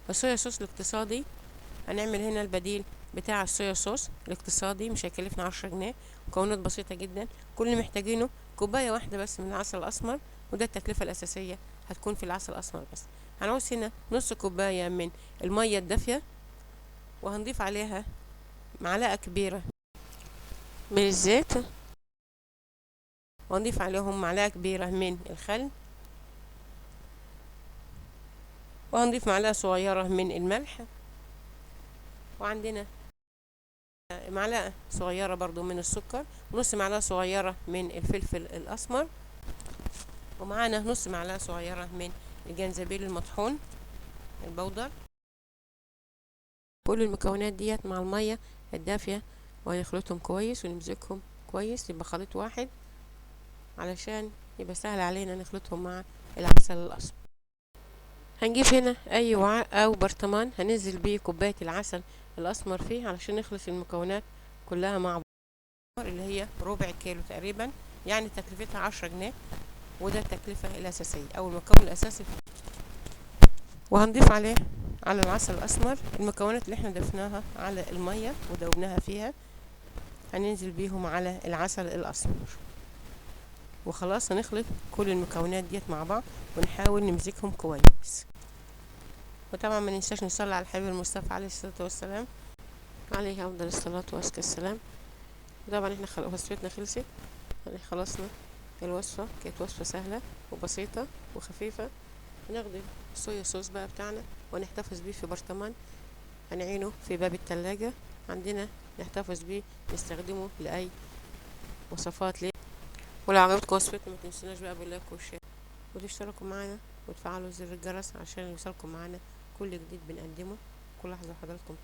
الصويا صوص الاقتصادي هنعمل هنا البديل بتاع الصويا صوص الاقتصادي، مش هيكلفنا 10 جنيه. مكونات بسيطة جدا، كل اللي محتاجينه كوباية واحدة بس من العسل الأسمر، وده التكلفة الأساسية هتكون في العسل الأسمر بس. هنعوز هنا نص كوباية من المية الدافية، وهنضيف عليها معلقة كبيرة من الزيت، وهنضيف عليهم معلقة كبيرة من الخل، وهنضيف معلقة صغيرة من الملح، وعندنا معلقة صغيرة برضو من السكر، ونص معلقة صغيرة من الفلفل الأسمر، ومعانا نص معلقة صغيرة من الجنزبيل المطحون البودر. كل المكونات ديت مع المية الدافية، وهنخلطهم كويس ونمزجهم كويس، يبقى خليط واحد علشان يبقى سهل علينا نخلطهم مع العسل الأسمر. هنجيب هنا أي وعاء أو برطمان هننزل بيه كوباية العسل الأسمر فيه علشان نخلط المكونات كلها مع بعض، اللي هي ربع كيلو تقريبا، يعني تكلفتها 10 جنيه، وده التكلفة الأساسية أو المكون الأساسي. وهنضيف عليه على العسل الأسمر المكونات اللي احنا ضفناها على المية ودوبناها فيها، هننزل بيهم على العسل الأسمر، وخلاص هنخلط كل المكونات ديت مع بعض ونحاول نمزجهم كويس. وطبعا ما ننساش نصلي على الحبيب المصطفى عليه الصلاة والسلام، عليه أفضل الصلاة وأزكى السلام. طبعا احنا وصفتنا خلصت، يعني خلصنا الوصفة، كانت وصفة سهلة وبسيطة وخفيفة. هناخد الصويا صوص بقى بتاعنا ونحتفظ بيه في برطمان، هنعينه في باب التلاجة عندنا، نحتفظ بيه نستخدمه لأي وصفات ليه. ولو عجبتكم وصفتنا ما تنسوناش بقى باللايك والشير، وتشتركوا معانا وتفعلوا زر الجرس عشان يوصلكم معانا كل جديد بنقدمه. كل لحظة حضراتكم